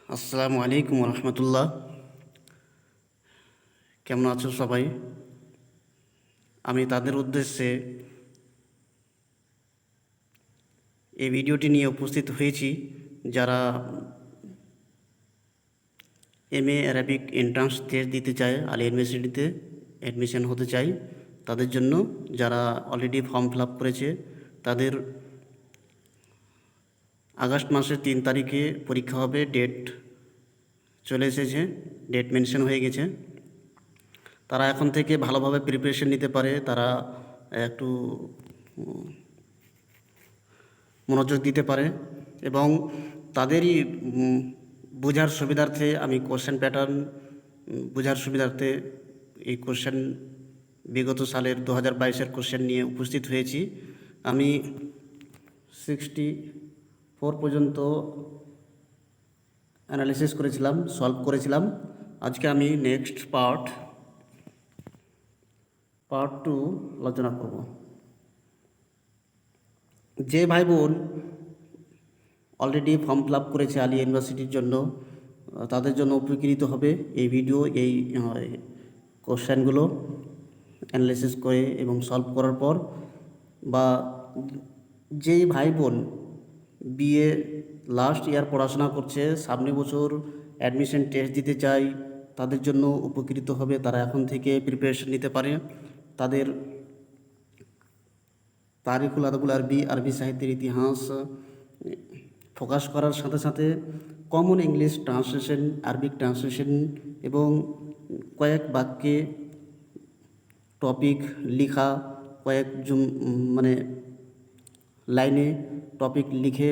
আসসালামু আলাইকুম রহমতুল্লাহ। কেমন আছো সবাই? আমি তাদের উদ্দেশ্যে এই ভিডিওটি নিয়ে উপস্থিত হয়েছি যারা MA অ্যারাবিক এন্ট্রান্স টেস্ট দিতে চায় আলী ইউনিভার্সিটিতে অ্যাডমিশন হতে চায় তাদের জন্য। যারা অলরেডি ফর্ম ফিল আপ করেছে তাদের আগস্ট মাসের 3 তারিখে পরীক্ষা হবে। ডেট চলে এসেছে, ডেট মেনশন হয়ে গেছে। তারা এখন থেকে ভালোভাবে প্রিপারেশন নিতে পারে। তারা একটু মনোযোগ দিতে পারে এবং তাদেরই বোঝার সুবিধার্থে আমি কোশ্চেন প্যাটার্ন বোঝার সুবিধার্থে এই কোশ্চেন বিগত সালের 2022-এর কোশ্চেন নিয়ে উপস্থিত হয়েছি। আমি 64 পর্যন্ত অ্যানালিসিস করেছিলাম, সলভ করেছিলাম। আজকে আমি নেক্সট পার্ট 2 আলোচনা করব। যে ভাই বোন অলরেডি ফর্ম ফিল আপ করেছে আলী ইউনিভার্সিটির জন্য, তাদের জন্য উপকৃত হবে এই ভিডিও। এই কোশ্চেনগুলো অ্যানালিসিস করে এবং সলভ করার পর, বা যেই ভাই বোন বিএ লাস্ট ইয়ার পড়াশোনা করছে, সামনে বছর অ্যাডমিশন টেস্ট দিতে চায়, তাদের জন্য উপকৃত হবে। তারা এখন থেকে প্রিপারেশন নিতে পারে। তাদের তারিখুল আদবুল আরবি, আরবি সাহিত্যের ইতিহাস ফোকাস করার সাথে সাথে common English translation, Arabic translation এবং কয়েক বাক্যে টপিক লিখা, কয়েক মানে লাইনে টপিক লিখে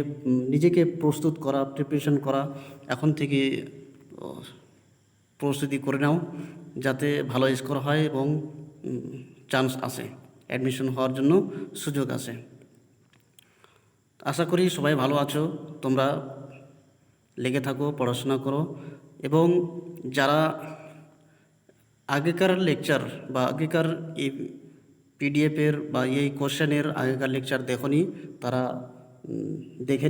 নিজেকে প্রস্তুত করা, প্রিপারেশন করা। এখন থেকে প্রস্তুতি করে নাও যাতে ভালো স্কোর হয় এবং চান্স আসে, অ্যাডমিশন হওয়ার জন্য সুযোগ আসে। আশা করি সবাই ভালো আছো। তোমরা লেগে থাকো, পড়াশোনা করো এবং যারা আগেকার লেকচার বা আগেকার এই পিডিএফের বা এই কোশ্চেনের আগেকার লেকচার দেখোনি, তারা দেখে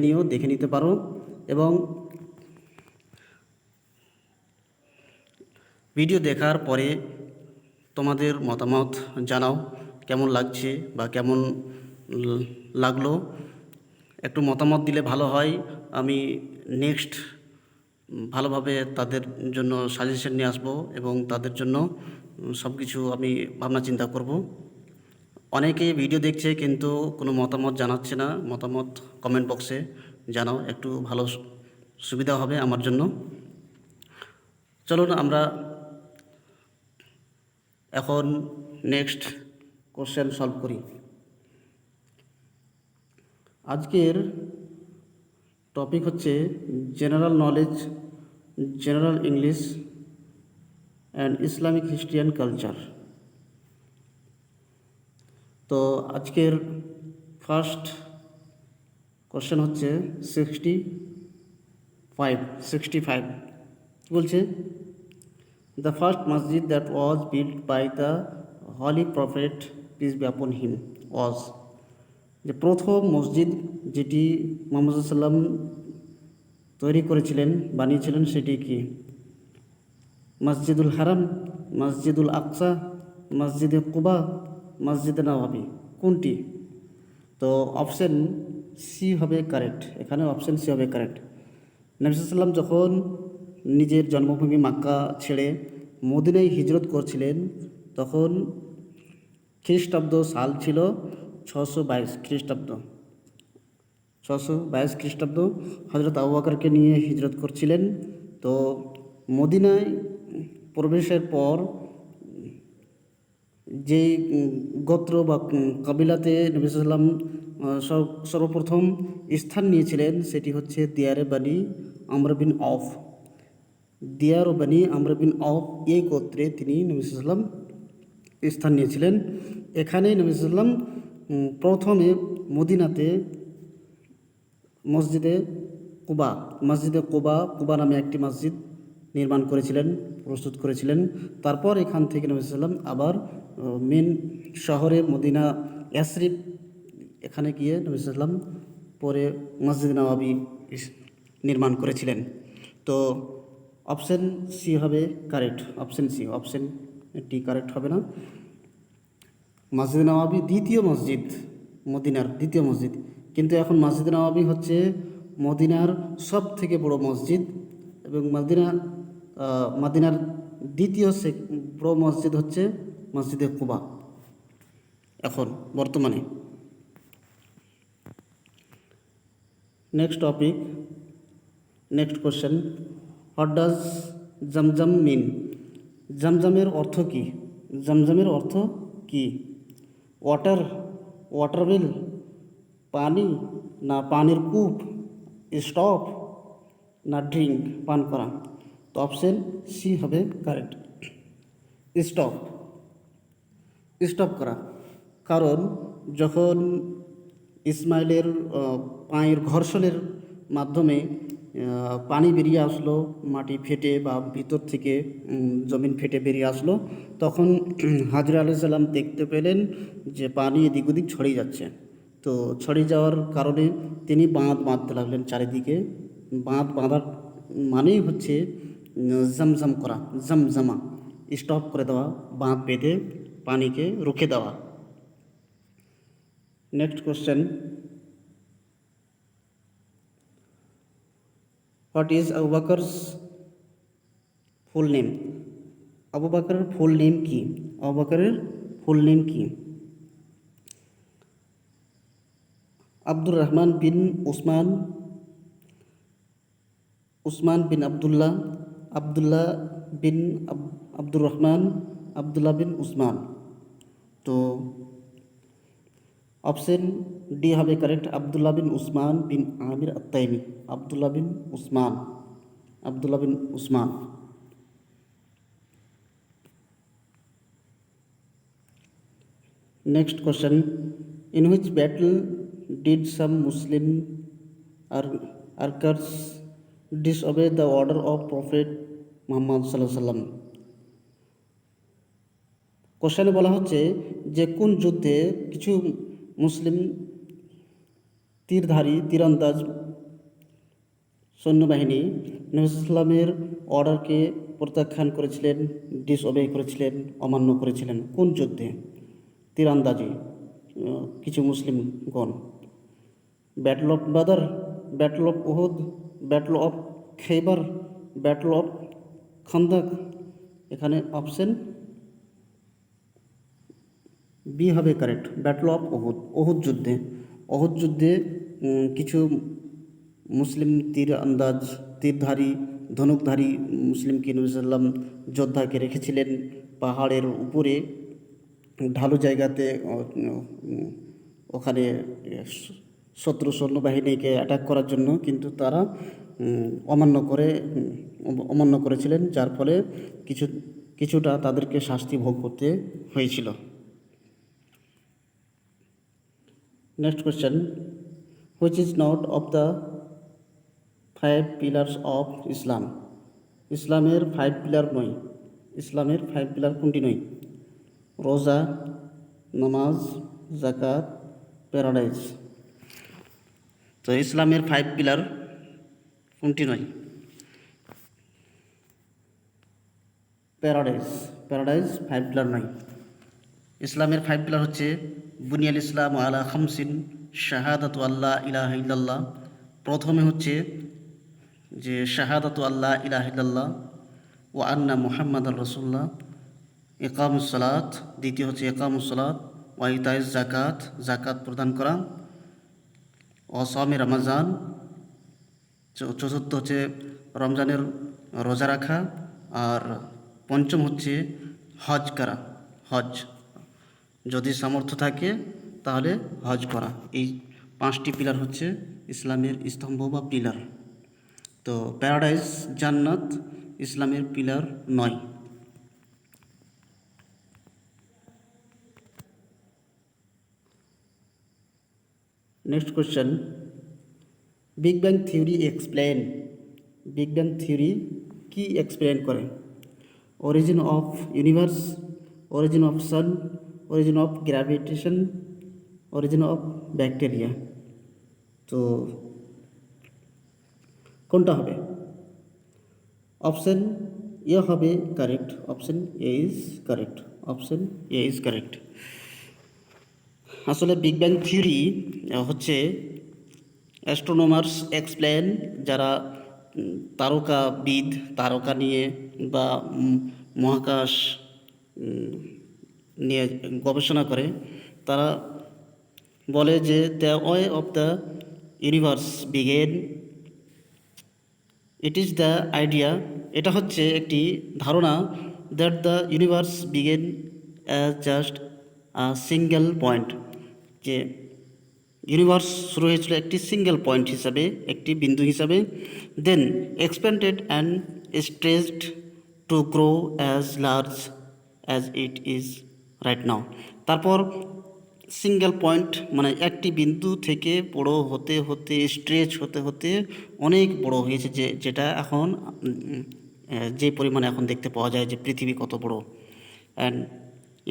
নিতে পারো এবং ভিডিও দেখার পরে তোমাদের মতামত জানাও, কেমন লাগছে বা কেমন লাগলো। একটু মতামত দিলে ভালো হয়। আমি নেক্সট ভালোভাবে তাদের জন্য সাজেশন নিয়ে আসবো এবং তাদের জন্য সব কিছু আমি ভাবনা চিন্তা করব। অনেকে ভিডিও দেখছে কিন্তু কোনো মতামত জানাচ্ছে না। মতামত কমেন্ট বক্সে জানাও, একটু ভালো সুবিধা হবে আমার জন্য। চলুন আমরা এখন নেক্সট কোশ্চেন সলভ করি। আজকের টপিক হচ্ছে general knowledge, general English and Islamic history and culture. তো আজকের ফার্স্ট কোশ্চেন হচ্ছে 65 বলছে, দ্য ফার্স্ট মসজিদ that was built by the holy prophet peace be upon him ওয়াজ। যে প্রথম মসজিদ যেটি মুহাম্মদ সাল্লাম তৈরি করেছিলেন, বানিয়েছিলেন, সেটি কি? মসজিদুল হারাম, মসজিদুল আকসা, মসজিদে কুবা, মসজিদে নববী, কোনটি? তো অপশন সি হবে কারেক্ট। এখানে অপশন সি হবে কারেক্ট। নবী সাল্লাম যখন নিজের জন্মভূমি মাক্কা ছেড়ে মদিনায় হিজরত করছিলেন, তখন খ্রিস্টাব্দ সাল ছিল 622 খ্রিস্টাব্দ। 622 খ্রিস্টাব্দ হজরত আবু বকরকে নিয়ে হিজরত করছিলেন। তো মদিনায় প্রবেশের পর যেই গোত্র বা কবিলাতে নবী সাল্লাম সর্বপ্রথম স্থান নিয়েছিলেন, সেটি হচ্ছে দিয়ারে বানি আমর বিন অফ। দিয়ার ও বানি আমর বিন অফ এই গোত্রে তিনি নবী সাল্লাম স্থান নিয়েছিলেন। এখানেই নবী সাল্লাম প্রথমে মদিনাতে মসজিদে কুবা নামে একটি মসজিদ নির্মাণ করেছিলেন, প্রস্তুত করেছিলেন। তারপর এখান থেকে নবী সাল্লাম আবার মেন শহরে মদিনা ইয়াসরিব, এখানে গিয়ে নবী সাল্লাম পরে মসজিদ নববী নির্মাণ করেছিলেন। তো অপশন সি হবে correct, option C, option D correct হবে না। মসজিদ নবাবী দ্বিতীয় মসজিদ, মদিনার দ্বিতীয় মসজিদ, কিন্তু এখন মসজিদ নবাবী হচ্ছে মদিনার সব থেকে বড় মসজিদ, এবং মদিনার দ্বিতীয় বড় মসজিদ হচ্ছে মসজিদে কুবা এখন বর্তমানে। Next topic, next question, what does Zamzam mean? জমজমের অর্থ কী? জমজমের অর্থ কী? ওয়াটার ওয়েল, পানি, না পানির কূপ, স্টপ, না ড্রিঙ্ক, পান করা? তো অপশন সি হবে কারেক্ট, স্টপ, স্টপ করা। কারণ যখন ইসমাইলের পায়ের ঘর্ষণের মাধ্যমে পানি বেরিয়ে আসলো, মাটি ফেটে বা ভিতর থেকে জমিন ফেটে বেরিয়ে আসলো, তখন হাজরা আলাইহিস সালাম দেখতে পেলেন যে পানি এদিক ওদিক ছড়িয়ে যাচ্ছে। তো ছড়িয়ে যাওয়ার কারণে তিনি বাঁধ বাঁধতে লাগলেন চারিদিকে। বাঁধ বাঁধার মানেই হচ্ছে জমজম করা, জমজমা, স্টপ করে দেওয়া, বাঁধ বেঁধে পানিকে রুখে দেওয়া। Next question, what is Abu Bakr's full name? Abu বকরের ফুল নেম কি? আবু বকরের ফুল নেম কি? আব্দুর রহমান বিন উসমান, উসমান বিন আবদুল্লাহ, আবদুল্লাহ বিন আব্দুর রহমান, আবদুল্লাহ বিন উসমান? তো অপশন ডি হবে correct, Abdullah bin Usman bin Amir at-Taymi, Abdullah bin Usman, Abdullah bin Usman. Next question, in which battle did some Muslim archers disobey the order of Prophet Muhammad sallallahu alaihi wasallam? কোশ্চেনে বলা হচ্ছে যে কোন যুদ্ধে কিছু মুসলিম তীরন্দাজ সৈন্যবাহিনী নবী সাল্লামের অর্ডারকে প্রত্যাখ্যান করেছিলেন, ডিসওবে করেছিলেন, অমান্য করেছিলেন? কোন যুদ্ধে তীরন্দাজি কিছু মুসলিমগণ? Battle of Badr, battle of Uhud, battle of Khaibar, battle of Khandaq? এখানে অপশন বি হবে correct, battle of Uhud, Uhud যুদ্ধে। উহুদ যুদ্ধে কিছু মুসলিম তীরধারী ধনুকধারী মুসলিমকে নবী সাল্লাম যোদ্ধাকে রেখেছিলেন পাহাড়ের উপরে ঢালু জায়গাতে, ওখানে শত্রু সৈন্যবাহিনীকে অ্যাটাক করার জন্য, কিন্তু তারা অমান্য করেছিলেন, যার ফলে কিছুটা তাদেরকে শাস্তি ভোগ করতে হয়েছিল। Next question, which is not of the 5 pillars of Islam? ইসলামের 5 পিলার নয়, ইসলামের 5 পিলার কোনটি নয়? রোজা, নামাজ, যাকাত, প্যারাডাইস? তো ইসলামের 5 পিলার কোনটি নয়? প্যারাডাইস 5 পিলার নয়। ইসলামের 5 পিলার হচ্ছে বুনিয়াল ইসলাম আলা খামসিন, শাহাদাতু আল্লাহ ইলাহা ইল্লাল্লাহ। প্রথমে হচ্ছে যে শাহাদাতু আল্লাহ ইলাহা ইল্লাল্লাহ ওয়া আন্না মুহাম্মাদার রাসূলুল্লাহ, ইকামুস সালাত। দ্বিতীয় হচ্ছে ইকামুস সালাত, ওয়া ইতাইজ যাকাত, যাকাত প্রদান করা, ও সাওমে রমজান। চতুর্থ হচ্ছে রমজানের রোজা রাখা, আর পঞ্চম হচ্ছে হজ করা, হজ যদি সামর্থ্য থাকে তাহলে হজ করা। এই 5টি পিলার হচ্ছে ইসলামের স্তম্ভ বা পিলার। তো প্যারাডাইস, জান্নাত ইসলামের পিলার নয়। Next question, big bang theory explain. Big bang theory কি এক্সপ্লেন করে? Origin of universe, origin of sun, origin of gravitation, origin of bacteria? তো কোনটা হবে? অপশন এ হবে correct, option A is correct, option A is correct. আসলে big bang theory হচ্ছে astronomers explain, যারা তারকাবিদ, তারকা নিয়ে বা মহাকাশ নিয়ে গবেষণা করে, তারা বলে যে the way of the universe began, it is the idea, এটা হচ্ছে একটি ধারণা, that the universe began as just a single point, যে ইউনিভার্স শুরু হয়েছিল একটি সিঙ্গেল পয়েন্ট হিসাবে, একটি বিন্দু হিসাবে, then expanded and stretched to grow as large as it is right now. তারপর সিঙ্গেল পয়েন্ট মানে একটি বিন্দু থেকে বড় হতে হতে স্ট্রেচ হতে হতে অনেক বড় হয়েছে, যেটা এখন যে পরিমাণে এখন দেখতে পাওয়া যায় যে পৃথিবী কত বড়, and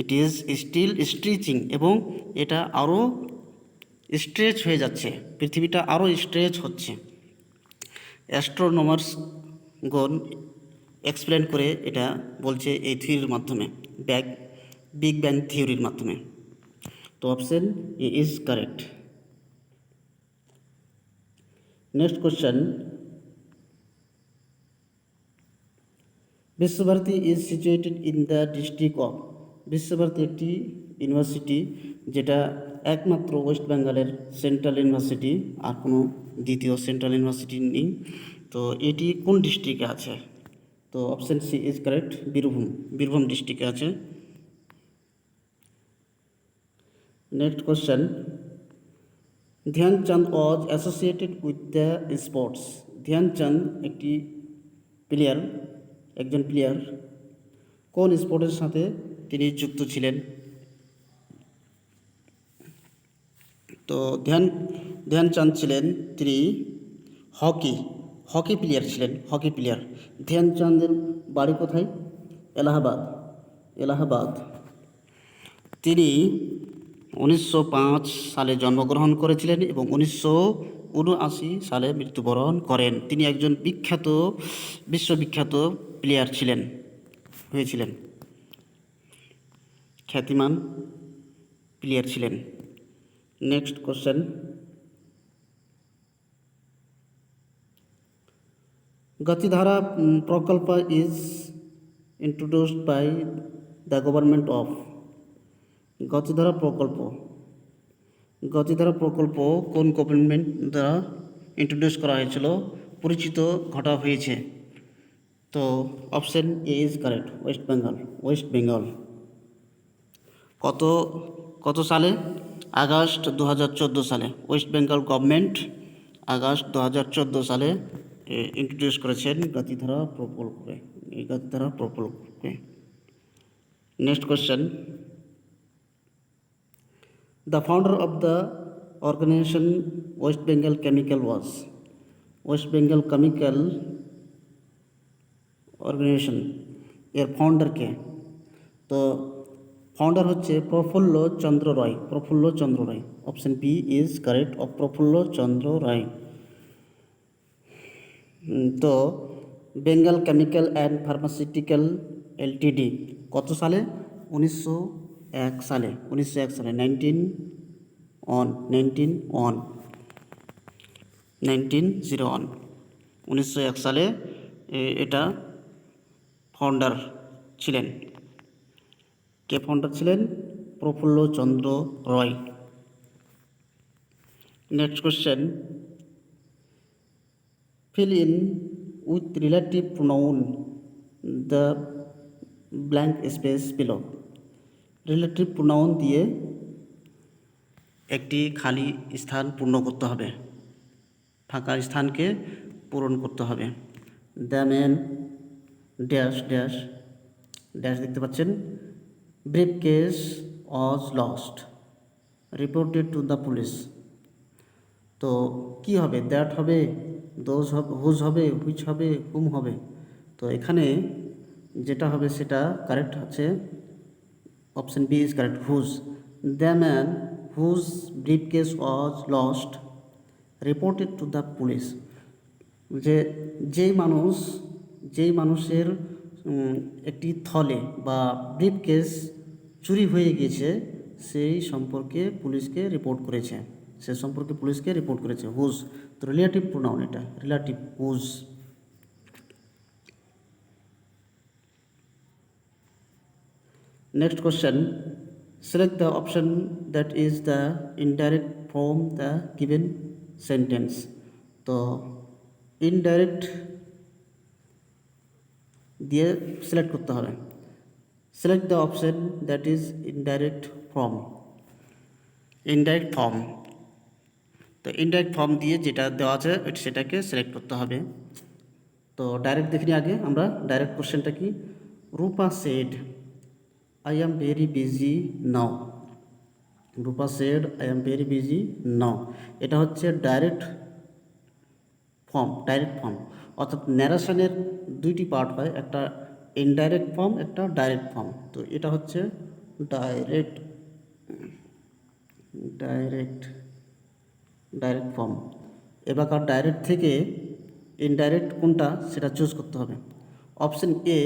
it is still stretching, এবং এটা আরও স্ট্রেচ হয়ে যাচ্ছে, পৃথিবীটা আরও স্ট্রেচ হচ্ছে। অ্যাস্ট্রোনমার্সগণ এক্সপ্লেন করে এটা বলছে এই থিওরির মাধ্যমে, বিগ ব্যাং থিওরির মাধ্যমে। তো option A is correct. Next question, Visva Bharati is situated in the district of, Visva Bharati একটি ইউনিভার্সিটি যেটা একমাত্র ওয়েস্ট বেঙ্গলের সেন্ট্রাল ইউনিভার্সিটি, আর কোনো দ্বিতীয় সেন্ট্রাল ইউনিভার্সিটি নেই। তো এটি কোন ডিস্ট্রিক্টে আছে? তো option C is correct, Birbhum ডিস্ট্রিক্টে আছে। Next question, Dhyan Chand was associated with the sports, Dhyan Chand একটি প্লেয়ার, একজন প্লেয়ার, কোন স্পোর্টের সাথে তিনি যুক্ত ছিলেন? তো ধ্যানচাঁদ ছিলেন, তিনি হকি প্লেয়ার ছিলেন, হকি প্লেয়ার। ধ্যানচাঁদের বাড়ি কোথায়? এলাহাবাদ। তিনি 1905 সালে জন্মগ্রহণ করেছিলেন এবং 1979 সালে মৃত্যুবরণ করেন। তিনি একজন বিশ্ববিখ্যাত প্লেয়ার হয়েছিলেন, খ্যাতিমান প্লেয়ার ছিলেন। Next question, Gatidhara Prakalpa is introduced by the government of, Gatidhara প্রকল্প কোন গভর্নমেন্ট দ্বারা ইন্ট্রোডিউস করা হয়েছিল, পরিচিত ঘটা হয়েছে? তো option A is correct, West Bengal. কত সালে? আগস্ট 2014 সালে ওয়েস্ট বেঙ্গল গভর্নমেন্ট আগস্ট 2014 সালে ইন্ট্রোডিউস করেছেন গতিধারা প্রকল্পে। Next question, the founder of the organisation West Bengal chemical was, West Bengal chemical organisation এর ফাউন্ডার কে? তো ফাউন্ডার হচ্ছে Prafulla Chandra Ray, option B is correct, of Prafulla Chandra Ray. তো Bengal chemical and pharmaceutical LTD কত সালে? 1901 সালে, 1901 সালে এটা ফাউন্ডার ছিলেন। কে ফাউন্ডার ছিলেন? Prafulla Chandra Roy. Next question, fill in with relative pronoun the blank space below, relative pronoun দিয়ে একটি খালি স্থান পূর্ণ করতে হবে, ফাঁকা স্থানকে পূরণ করতে হবে। The man dash dash dash দেখতে পাচ্ছেন, brief case was lost, reported to the police. তো কি হবে? দ্যাট হবে, দোজ হবে, হুজ হবে, হুইচ হবে, হুম হবে। তো এখানে যেটা হবে সেটা কারেক্ট হচ্ছে option B is correct, whose. The man whose briefcase was lost reported to the police, যেই মানুষ যেই মানুষের একটি থলে বা ব্রিফকেস চুরি হয়ে গেছে সেই সম্পর্কে পুলিশকে রিপোর্ট করেছে, হুজ। তো রিলেটিভ প্রোনাউন, এটা relative, whose. Next question, select the option that is the indirect from the given sentence. তো ইনডাইরেক্ট দিয়ে সিলেক্ট করতে হবে। Select the option that is indirect form. তো ইনডাইরেক্ট ফর্ম দিয়ে যেটা দেওয়া আছে সেটাকে সিলেক্ট করতে হবে। তো ডাইরেক্ট দেখিনি আগে আমরা। ডাইরেক্ট কোশ্চেনটা কি? Rupa said I am very busy now. Rupa said I am very busy now. এটা হচ্ছে ডাইরেক্ট ফর্ম। অর্থাৎ ন্যারেশনের দুইটি পার্ট হয়, একটা ইনডাইরেক্ট ফর্ম, একটা ডাইরেক্ট ফর্ম। তো এটা হচ্ছে ডাইরেক্ট ফর্ম। এবার ডাইরেক্ট থেকে ইনডাইরেক্ট কোনটা সেটা চুজ করতে হবে। Option A,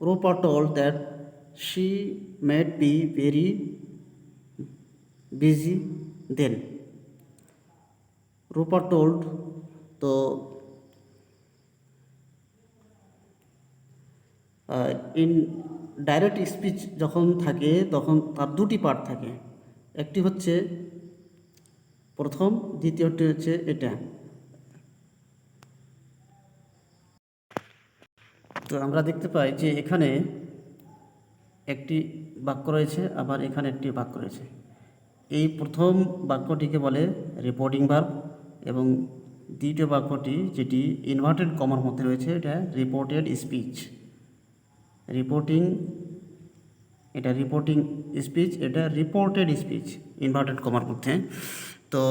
Rupa told that she might be very busy then. Rupa told, তো ইন ডাইরেক্ট স্পিচ যখন থাকে তখন তার দুটি পার্ট থাকে, একটি হচ্ছে প্রথম, দ্বিতীয়টি হচ্ছে এটা। তো আমরা দেখতে পাই যে এখানে একটি বাক্য রয়েছে, আবার এখানে একটি বাক্য রয়েছে। এই প্রথম বাক্যটিকে বলে রিপোর্টিং ভার্ব, এবং দ্বিতীয় বাক্যটি যেটি ইনভার্টেড কমার মধ্যে রয়েছে এটা রিপোর্টেড স্পিচ। এটা রিপোর্টিং স্পিচ, এটা রিপোর্টেড স্পিচ ইনভার্টেড কমার মধ্যে। তো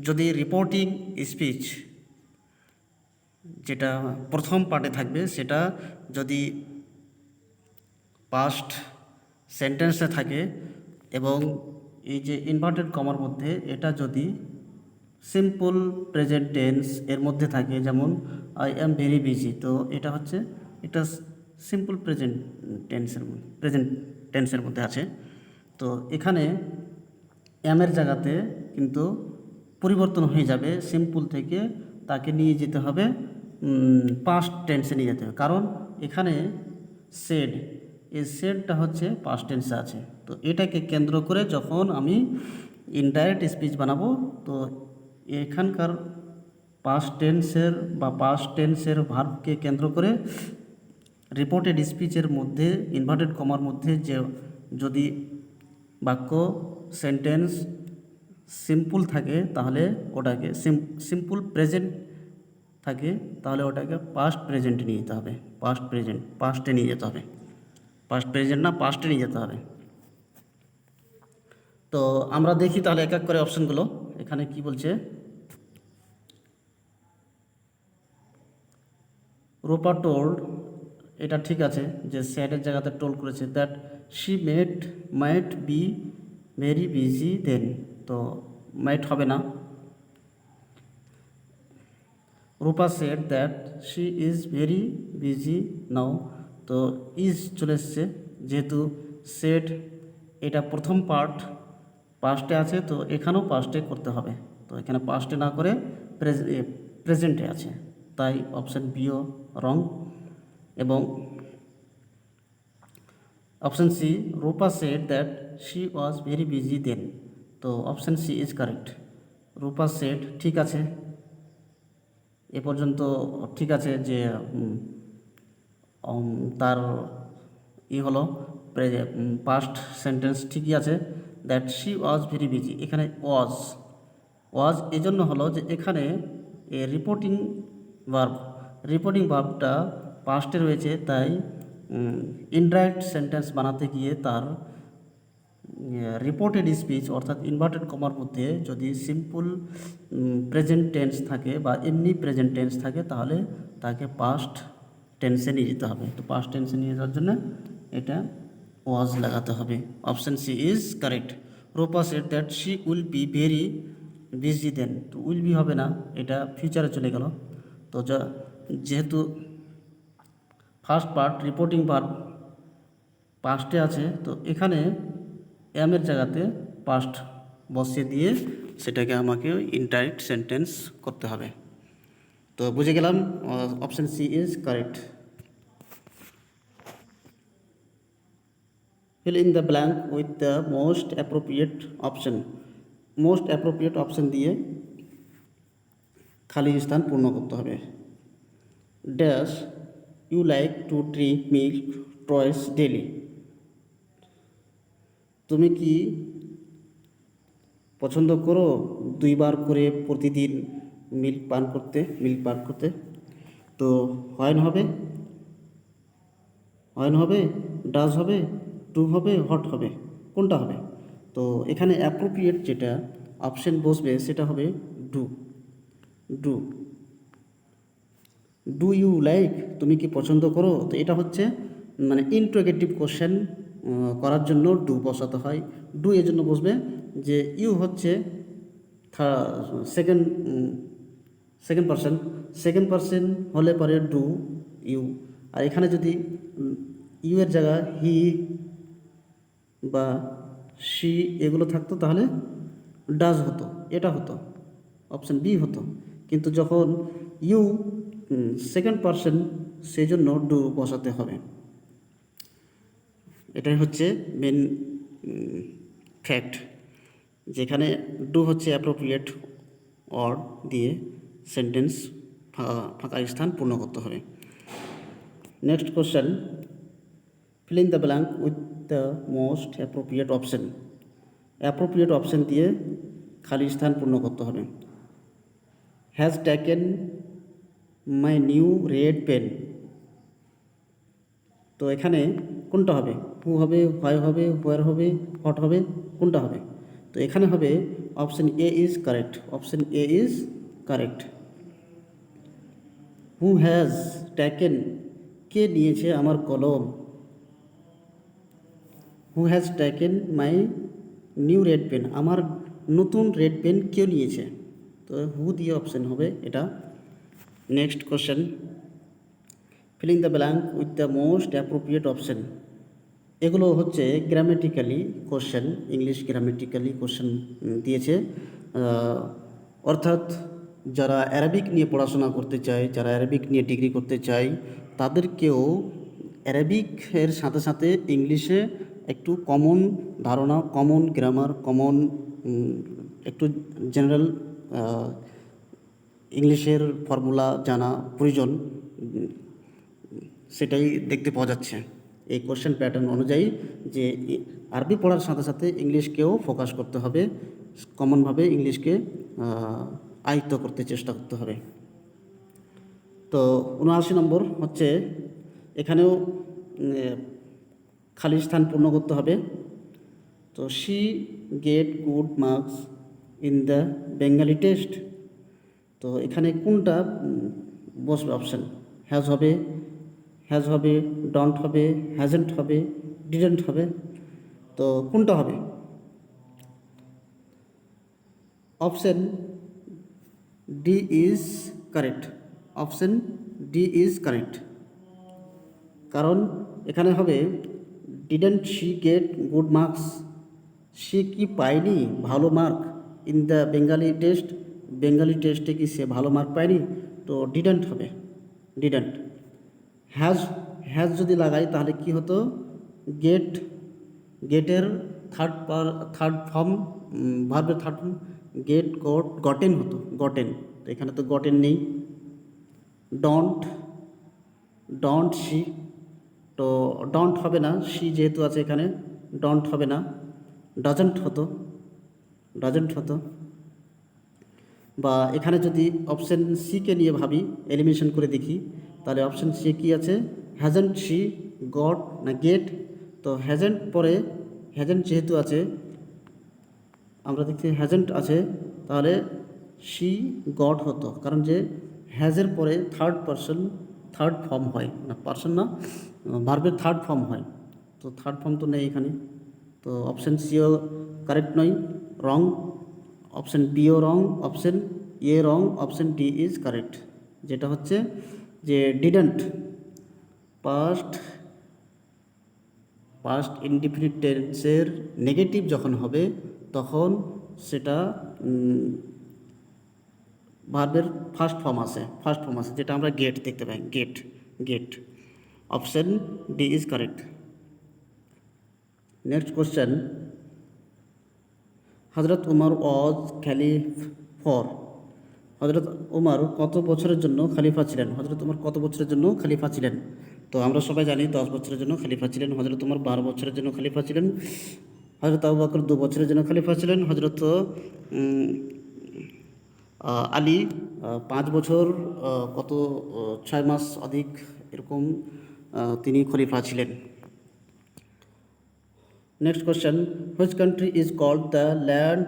যদি রিপোর্টিং স্পিচ যেটা প্রথম পার্টে থাকবে সেটা যদি পাস্ট সেন্টেন্সে থাকে, এবং এই যে ইনভার্টেড কমার মধ্যে এটা যদি সিম্পল প্রেজেন্ট টেন্স এর মধ্যে থাকে, যেমন আই অ্যাম ভেরি বিজি, তো এটা হচ্ছে এটা সিম্পল প্রেজেন্ট টেন্সের মধ্যে আছে। তো এখানে অ্যামের জায়গাতে কিন্তু পরিবর্তন হয়ে যাবে, সিম্পল থেকে তাকে নিয়ে যেতে হবে পাস্ট টেন্সে নিয়ে যেতে হবে, কারণ এখানে সেড, এই সেডটা হচ্ছে পাস্ট টেন্সে আছে। তো এটাকে কেন্দ্র করে যখন আমি ইনডাইরেক্ট স্পিচ বানাবো, তো এখানকার পাস্ট টেন্সের ভার্বকে কেন্দ্র করে রিপোর্টেড স্পিচের মধ্যে ইনভার্টেড কমার মধ্যে যে যদি বাক্য সেন্টেন্স সিম্পল থাকে তাহলে ওটাকে সিম্পল প্রেজেন্ট থাকে তাহলে ওটাকে পাস্ট প্রেজেন্টে নিয়ে যেতে হবে, পাস্টে নিয়ে যেতে হবে, পাস্ট প্রেজেন্ট না পাস্টে নিয়ে যেতে হবে। তো আমরা দেখি তাহলে এক এক করে অপশনগুলো। এখানে কি বলছে? রূপা টোল্ড, এটা ঠিক আছে যে স্যাডের জায়গাতে টোল্ড করেছে, that she might be very busy then, তো মাইট হবে না। Rupa said that she is very busy now, তো ইজ চলে এসছে, যেহেতু সেড এটা প্রথম পার্ট পাস্টে আছে, তো এখানেও পাস্টে করতে হবে। তো এখানে পাস্টে না করে প্রেজেন্টে আছে, তাই অপশান বিও রং। এবং option C, Rupa said that she was very busy then, তো option C is correct. Rupa said ঠিক আছে, এ পর্যন্ত ঠিক আছে যে তার হলো পাস্ট সেন্টেন্স ঠিকই আছে, that she was very busy. এখানে ওয়াজ এজন্য হলো যে এখানে রিপোর্টিং ভার্বটা পাস্টে রয়েছে, তাই ইনডাইরেক্ট সেন্টেন্স বানাতে গিয়ে তার রিপোর্টেড স্পিচ অর্থাৎ ইনভার্টেড কমার মধ্যে যদি সিম্পল প্রেজেন্ট টেন্স থাকে বা এমনি প্রেজেন্ট টেন্স থাকে তাহলে তাকে পাস্ট টেন্সে নিয়ে যেতে হবে। তো পাস্ট টেন্সে নিয়ে যাওয়ার জন্য এটা ওয়াজ লাগাতে হবে। Option C is correct. Rupa said that she will be very busy then, তো উইল বি হবে না, এটা ফিউচারে চলে গেল। তো যেহেতু ফার্স্ট পার্ট রিপোর্টিং ভার্ব পাস্টে আছে, তো এখানে এর জায়গাতে পাস্ট বসিয়ে দিয়ে সেটাকে আমাকে ইনডাইরেক্ট সেন্টেন্স করতে হবে। তো বুঝে গেলাম, option C is correct. fill in the blank with the most appropriate option. Most appropriate option দিয়ে খালি স্থান পূর্ণ করতে হবে। Dash you like to drink milk twice daily. তুমি কি পছন্দ করো 2 বার করে প্রতিদিন মিল্ক পান করতে। তো হয় হবে, ডাজ হবে, টু হবে, হট হবে, কোনটা হবে? তো এখানে অ্যাপ্রোপ্রিয়েট যেটা অপশন বসবে সেটা হবে ডু ইউ লাইক, তুমি কি পছন্দ করো। তো এটা হচ্ছে মানে ইন্টারোগেটিভ কোশ্চেন করার জন্য ডু বসাতে হয়। ডু এর জন্য বসবে যে ইউ হচ্ছে সেকেন্ড পারসন হলে পরে ডু ইউ। আর এখানে যদি ইউ এর জায়গায় হি বা শি এগুলো থাকতো তাহলে ডাজ হতো, এটা হতো, অপশান বি হতো। কিন্তু যখন ইউ সেকেন্ড পারসন সেই জন্য ডু বসাতে হবে। এটাই হচ্ছে মেন ফ্যাক্ট, যেখানে ডু হচ্ছে অ্যাপ্রোপ্রিয়েট অর দিয়ে সেন্টেন্স ফাঁকা স্থান পূর্ণ করতে হবে। Next question, fill in the blank with the most appropriate option. Appropriate option দিয়ে খালি স্থান পূর্ণ করতে হবে। Has taken my new red pen. তো এখানে কোনটা হবে? হু হবে, হোয়াই হবে, হোয়ার হবে, হট হবে, কোনটা হবে? তো এখানে হবে option A is correct. Who has taken, কে নিয়েছে আমার কলম। Who has taken my new red pen, আমার নতুন রেড পেন কেউ নিয়েছে। তো হু দিয়ে অপশান হবে এটা। Next question, filling the blank with the most appropriate option. এগুলো হচ্ছে grammatically question, English grammatically question দিয়েছে। অর্থাৎ যারা অ্যারাবিক নিয়ে পড়াশোনা করতে চায়, যারা অ্যারাবিক নিয়ে ডিগ্রি করতে চায়, তাদেরকেও অ্যারাবিকের সাথে সাথে ইংলিশে একটু কমন ধারণা, কমন গ্রামার, কমন একটু জেনারেল ইংলিশের ফর্মুলা জানা প্রয়োজন, সেটাই দেখতে পাওয়া যাচ্ছে এই কোশ্চেন প্যাটার্ন অনুযায়ী, যে আরবি পড়ার সাথে সাথে ইংলিশকেও ফোকাস করতে হবে, কমনভাবে ইংলিশকে আয়ত্ত করতে চেষ্টা করতে হবে। তো 79 নম্বর হচ্ছে, এখানেও খালি স্থান পূর্ণ করতে হবে। তো she get good marks in the Bengali test. তো এখানে কোনটা বসবে অপশান? হ্যাজ হবে, ডন্ট হবে, হ্যাজেন্ট হবে, ডিডেন্ট হবে। তো কোনটা হবে? Option D is correct. কারণ এখানে হবে didn't she get good marks, সে কি পায়নি ভালো মার্ক ইন দ্য বেঙ্গালি টেস্টে কি সে ভালো মার্ক পায়নি? তো ডিডেন্ট হবে, ডিডেন্ট। হ্যাজ যদি লাগাই তাহলে কি হতো? গেটের থার্ড ফর্ম, ভার্বের থার্ড ফর্ম গটেন হতো, গটেন। তো এখানে তো গটেন নেই। ডন্ট শি, তো ডন্ট হবে না, শি যেহেতু আছে এখানে ডন্ট হবে না। ডাজেন্ট হতো। বা এখানে যদি অপশান সিকে নিয়ে ভাবি, এলিমিনেশন করে দেখি, তাহলে অপশান সি কি আছে? হ্যাজেন্ট শি গট না গেট। তো হ্যাজেন্ট যেহেতু আছে, আমরা দেখছি হ্যাজেন্ট আছে, তাহলে শি গট হতো, কারণ যে হ্যাজের পরে থার্ড ফর্ম হয় না, পার্সন না, ভার্বের থার্ড ফর্ম হয়। তো থার্ড ফর্ম তো নেই এখানে। তো অপশান সিও কারেক্ট নয়, রং। অপশান বিও wrong, option A wrong, option D is correct, যেটা হচ্ছে যে ডিডেন্ট, ডিডেন্ট হবে না, ডিডেন্ট হবে, ডিডেন্ট হবে। তো option C is correct. Next question, fill in the blank with the most appropriate option. Appropriate option দিয়ে খালি স্থান পূর্ণ করতে হবে। পাস্ট ইনডিফিনিট টেন্সের নেগেটিভ যখন হবে তখন সেটা ভার্বের ফার্স্ট ফর্ম আছে যেটা আমরা গেট দেখতে পাই, get. Option D is correct. Next question, Hazrat Umar was খালিফ for. হজরত উমর কত বছরের জন্য খলিফা ছিলেন? তো আমরা সবাই জানি 10 বছরের জন্য খলিফা ছিলেন। হজরত উমর 12 বছরের জন্য খলিফা ছিলেন। হজরত আবু বকর 2 বছরের জন্য খলিফা ছিলেন। হজরত আলী 5 বছর 6 মাস অধিক এরকম তিনি খলিফা ছিলেন। Next question, which country is called the land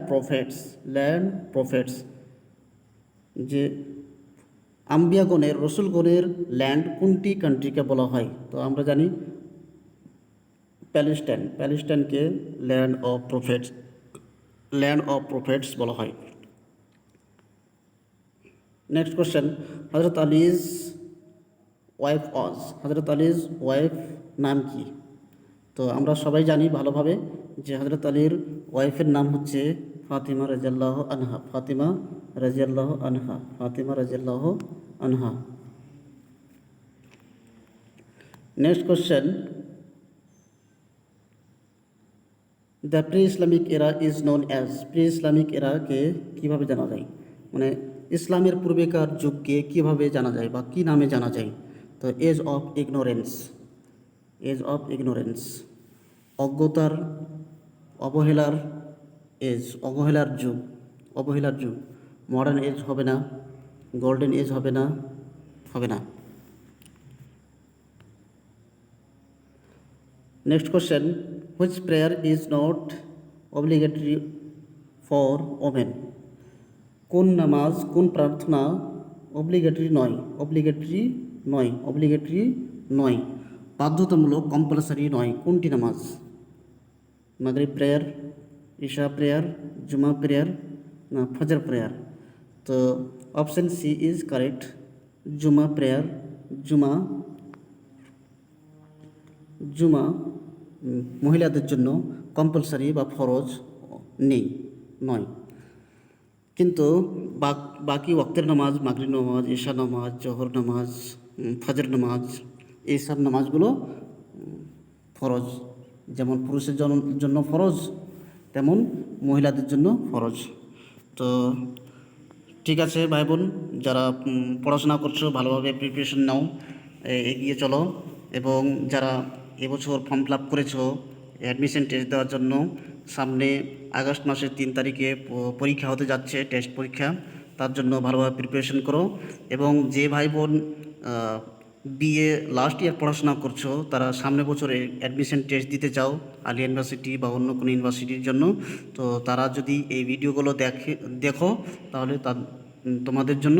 prophets. যে আম্বিয়াগণের, রসুলগণের ল্যান্ড কোনটি কান্ট্রিকে বলা হয়? তো আমরা জানি প্যালেস্টাইনকে ল্যান্ড অফ প্রফেটস বলা হয়। নেক্সট কোশ্চেন, হজরত আলীজ ওয়াইফ নাম কি? তো আমরা সবাই জানি ভালোভাবে যে হজরত আলীর ওয়াইফের নাম হচ্ছে ফাতিমা রাদিয়াল্লাহু আনহা। Next question, the pre Islamic era is known as. Pre Islamic এরাকে কীভাবে জানা যায়? মানে ইসলামের পূর্বেকার যুগকে কীভাবে জানা যায় বা কী নামে জানা যায়? তো এজ অফ ইগনোরেন্স, অজ্ঞতার, অবহেলার যুগ। মডার্ন এজ হবে না, গোল্ডেন এজ হবে না। Next question, which prayer is not obligatory for women. কোন প্রার্থনা অব্লিগেটরি নয়, বাধ্যতামূলক, কম্পালসারি নয়। কোনটি নামাজ? মাগরিব প্রেয়ার, ইশা প্রেয়ার, জুমা প্রেয়ার না ফজর প্রেয়ার? তো অপশন সি ইজ কারেক্ট, জুমা প্রেয়ার। জুমা মহিলাদের জন্য কম্পালসারি বা ফরজ নয়। কিন্তু বাকি ওয়াক্তের নামাজ, মাগরিব নামাজ, ইশা নামাজ, জোহর নামাজ, ফজর নামাজ, এইসব নামাজগুলো ফরজ। যেমন পুরুষের জন্য ফরজ, তেমন মহিলাদের জন্য ফরজ। তো ঠিক আছে ভাই বোন, যারা পড়াশোনা করছো ভালোভাবে প্রিপারেশন নাও, এগিয়ে চলো। এবং যারা এবছর ফর্ম ফিল আপ করেছো অ্যাডমিশন টেস্ট দেওয়ার জন্য, সামনে আগস্ট মাসের 3 তারিখে পরীক্ষা হতে যাচ্ছে, টেস্ট পরীক্ষা। তার জন্য ভালোভাবে প্রিপারেশন করো। এবং যে ভাই বোন বিএ লাস্ট ইয়ার পড়াশোনা করছো, তারা সামনে বছরে অ্যাডমিশন টেস্ট দিতে চাও আলিয়া ইউনিভার্সিটি বা অন্য কোনো ইউনিভার্সিটির জন্য, তো তারা যদি এই ভিডিওগুলো দেখো তাহলে তোমাদের জন্য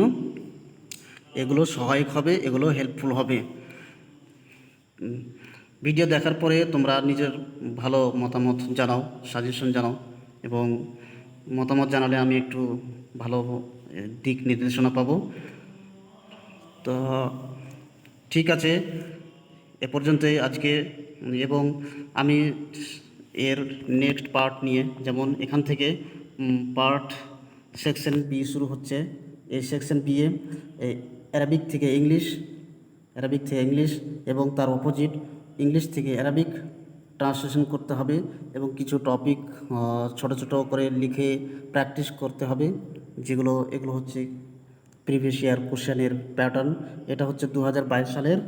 এগুলো সহায়ক হবে, এগুলো হেল্পফুল হবে। ভিডিও দেখার পরে তোমরা নিজের ভালো মতামত জানাও, সাজেশন জানাও, এবং মতামত জানালে আমি একটু ভালো দিক নির্দেশনা পাবো। তো ঠিক আছে, এ পর্যন্তই আজকে। এবং আমি এর নেক্সট পার্ট নিয়ে, যেমন এখান থেকে পার্ট সেকশন বি শুরু হচ্ছে। এই সেকশন বি এ অ্যারাবিক থেকে ইংলিশ এবং তার অপোজিট ইংলিশ থেকে অ্যারাবিক ট্রান্সলেশন করতে হবে, এবং কিছু টপিক ছোট করে লিখে প্র্যাকটিস করতে হবে। এগুলো হচ্ছে প্রিভিয়াস ইয়ার কোশ্চেনের প্যাটার্ন। এটা হচ্ছে 2022 সালের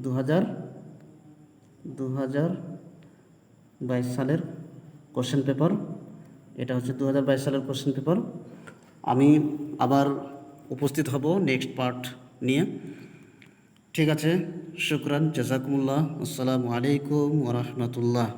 2022 সালের কোশ্চেন পেপার। এটা হচ্ছে 2022 সালের কোশ্চেন পেপার। আমি আবার উপস্থিত হব নেক্সট পার্ট নিয়ে। ঠিক আছে, শুকরান, জাযাকুমুল্লাহ, আসসালামু আলাইকুম ওয়া রাহমাতুল্লাহ।